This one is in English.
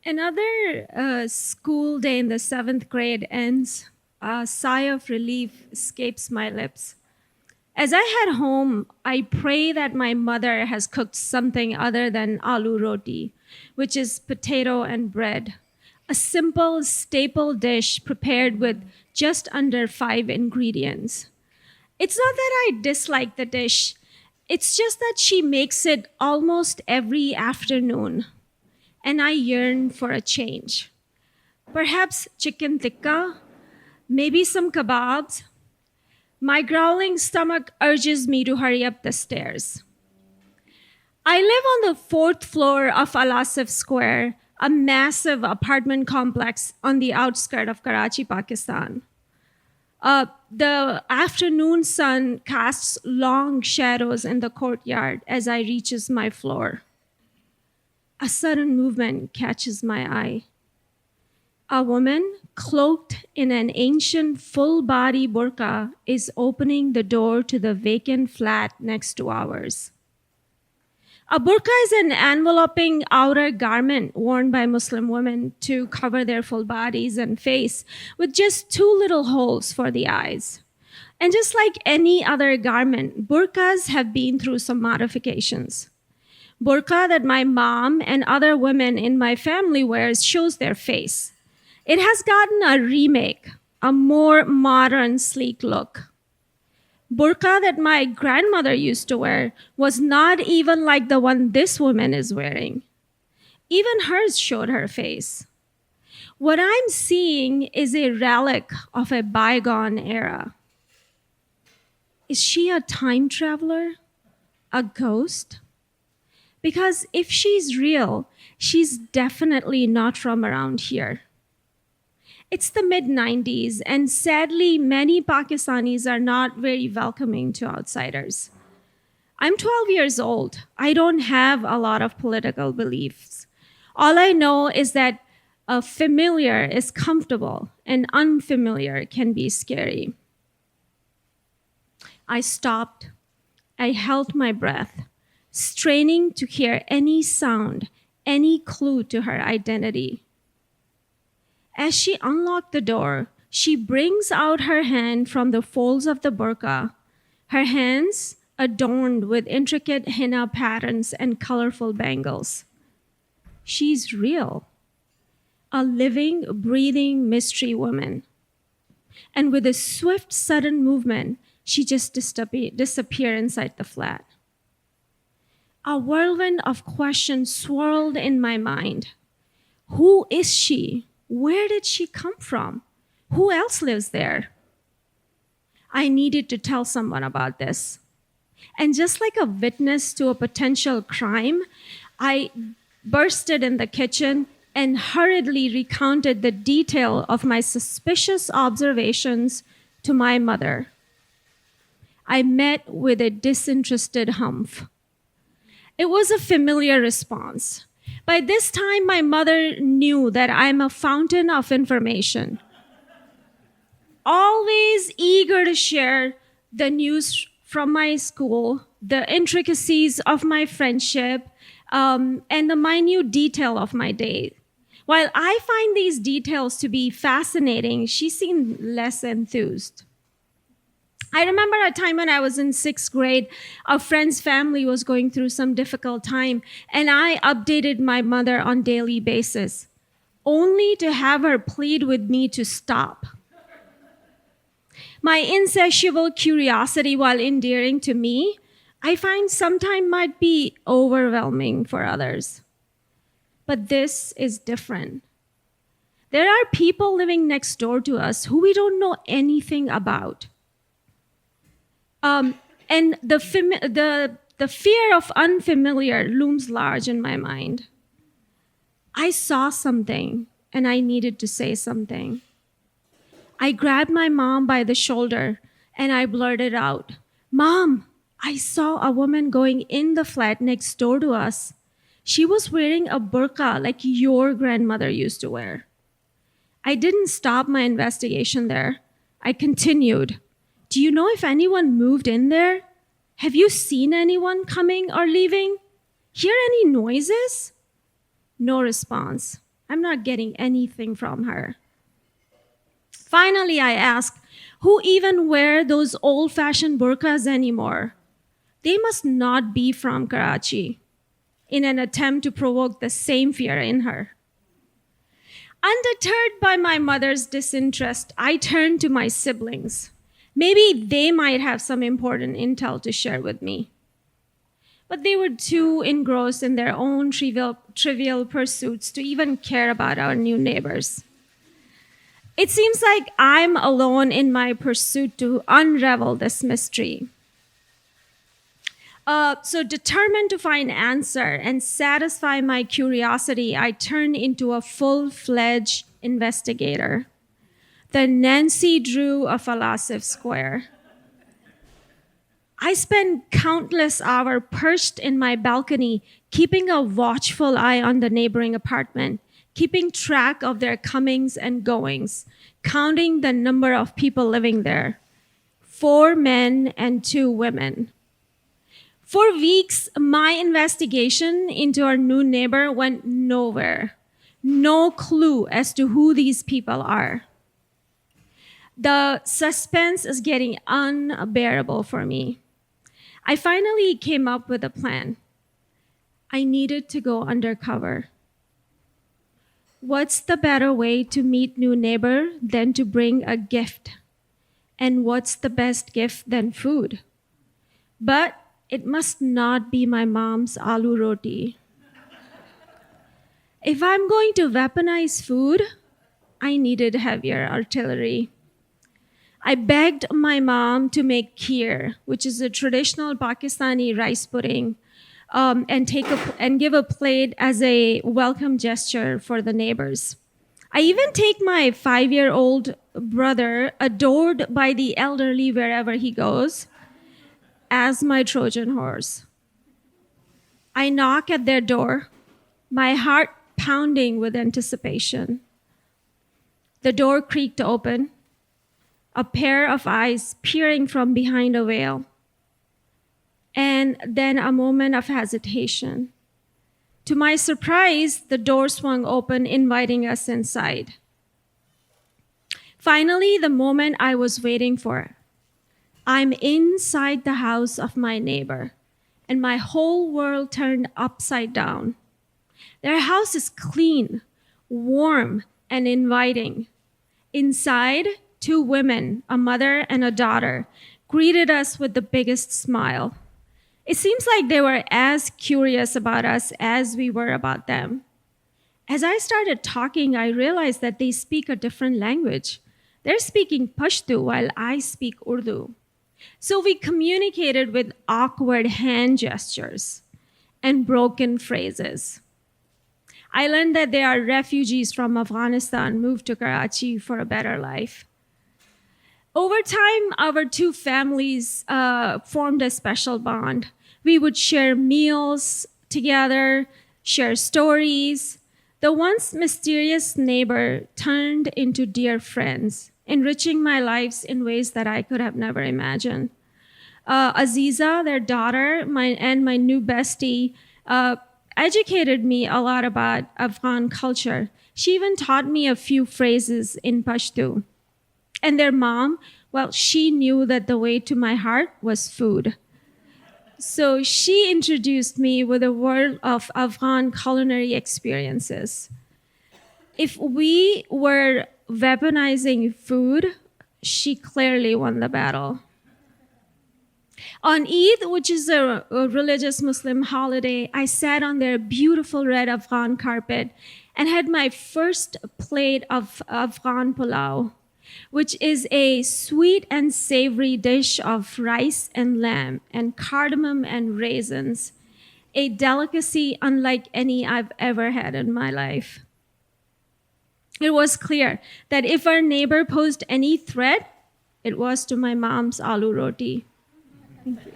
Another school day in the seventh grade ends. A sigh of relief escapes my lips. As I head home, I pray that my mother has cooked something other than aloo roti, which is potato and bread. A simple staple dish prepared with just under 5 ingredients. It's not that I dislike the dish, it's just that she makes it almost every afternoon, and I yearn for a change. Perhaps chicken tikka, maybe some kebabs. My growling stomach urges me to hurry up the stairs. I live on the fourth floor of Al Asif Square, a massive apartment complex on the outskirts of Karachi, Pakistan. The afternoon sun casts long shadows in the courtyard as I reaches my floor. A sudden movement catches my eye. A woman, cloaked in an ancient full-body burqa, is opening the door to the vacant flat next to ours. A burqa is an enveloping outer garment worn by Muslim women to cover their full bodies and face, with just two little holes for the eyes. And just like any other garment, burqas have been through some modifications. Burqa that my mom and other women in my family wears shows their face. It has gotten a remake, a more modern, sleek look. Burqa that my grandmother used to wear was not even like the one this woman is wearing. Even hers showed her face. What I'm seeing is a relic of a bygone era. Is she a time traveler? A ghost? Because if she's real, she's definitely not from around here. It's the mid-90s, and sadly, many Pakistanis are not very welcoming to outsiders. I'm 12 years old. I don't have a lot of political beliefs. All I know is that a familiar is comfortable and unfamiliar can be scary. I stopped. I held my breath, straining to hear any sound, any clue to her identity. As she unlocked the door, she brings out her hand from the folds of the burqa, her hands adorned with intricate henna patterns and colorful bangles. She's real, a living, breathing mystery woman. And with a swift, sudden movement, she just disappeared inside the flat. A whirlwind of questions swirled in my mind. Who is she? Where did she come from? Who else lives there? I needed to tell someone about this. And just like a witness to a potential crime, I bursted in the kitchen and hurriedly recounted the detail of my suspicious observations to my mother. I met with a disinterested humph. It was a familiar response. By this time, my mother knew that I'm a fountain of information, always eager to share the news from my school, the intricacies of my friendship, and the minute detail of my day. While I find these details to be fascinating, she seemed less enthused. I remember a time when I was in sixth grade, a friend's family was going through some difficult time, and I updated my mother on a daily basis, only to have her plead with me to stop. My insatiable curiosity, while endearing to me, I find sometimes might be overwhelming for others. But this is different. There are people living next door to us who we don't know anything about. And the fear of unfamiliar looms large in my mind. I saw something, and I needed to say something. I grabbed my mom by the shoulder, and I blurted out, "Mom, I saw a woman going in the flat next door to us. She was wearing a burqa like your grandmother used to wear." I didn't stop my investigation there. I continued. "Do you know if anyone moved in there? Have you seen anyone coming or leaving? Hear any noises?" No response. I'm not getting anything from her. Finally, I asked, who even wear those old-fashioned burkas anymore? They must not be from Karachi, in an attempt to provoke the same fear in her. Undeterred by my mother's disinterest, I turned to my siblings. Maybe they might have some important intel to share with me. But they were too engrossed in their own trivial pursuits to even care about our new neighbors. It seems like I'm alone in my pursuit to unravel this mystery. So determined to find an answer and satisfy my curiosity, I turned into a full-fledged investigator, the Nancy Drew of Alasif Square. I spent countless hours perched in my balcony, keeping a watchful eye on the neighboring apartment, keeping track of their comings and goings, counting the number of people living there, 4 men and 2 women. For weeks, my investigation into our new neighbor went nowhere. No clue as to who these people are. The suspense is getting unbearable for me. I finally came up with a plan. I needed to go undercover. What's the better way to meet new neighbor than to bring a gift? And what's the best gift than food? But it must not be my mom's aloo roti. If I'm going to weaponize food, I needed heavier artillery. I begged my mom to make kheer, which is a traditional Pakistani rice pudding, and give a plate as a welcome gesture for the neighbors. I even take my 5-year-old brother, adored by the elderly wherever he goes, as my Trojan horse. I knock at their door, my heart pounding with anticipation. The door creaked open, a pair of eyes peering from behind a veil, and then a moment of hesitation. To my surprise, the door swung open, inviting us inside. Finally, the moment I was waiting for. I'm inside the house of my neighbor, and my whole world turned upside down. Their house is clean, warm, and inviting. Inside, 2 women, a mother and a daughter, greeted us with the biggest smile. It seems like they were as curious about us as we were about them. As I started talking, I realized that they speak a different language. They're speaking Pashto while I speak Urdu. So we communicated with awkward hand gestures and broken phrases. I learned that they are refugees from Afghanistan moved to Karachi for a better life. Over time, our 2 families formed a special bond. We would share meals together, share stories. The once mysterious neighbor turned into dear friends, enriching my lives in ways that I could have never imagined. Aziza, their daughter, and my new bestie, educated me a lot about Afghan culture. She even taught me a few phrases in Pashto. And their mom, well, she knew that the way to my heart was food. So she introduced me with a world of Afghan culinary experiences. If we were weaponizing food, she clearly won the battle. On Eid, which is a religious Muslim holiday, I sat on their beautiful red Afghan carpet and had my first plate of Afghan pulao, which is a sweet and savory dish of rice and lamb and cardamom and raisins, a delicacy unlike any I've ever had in my life. It was clear that if our neighbor posed any threat, it was to my mom's aloo roti. Thank you.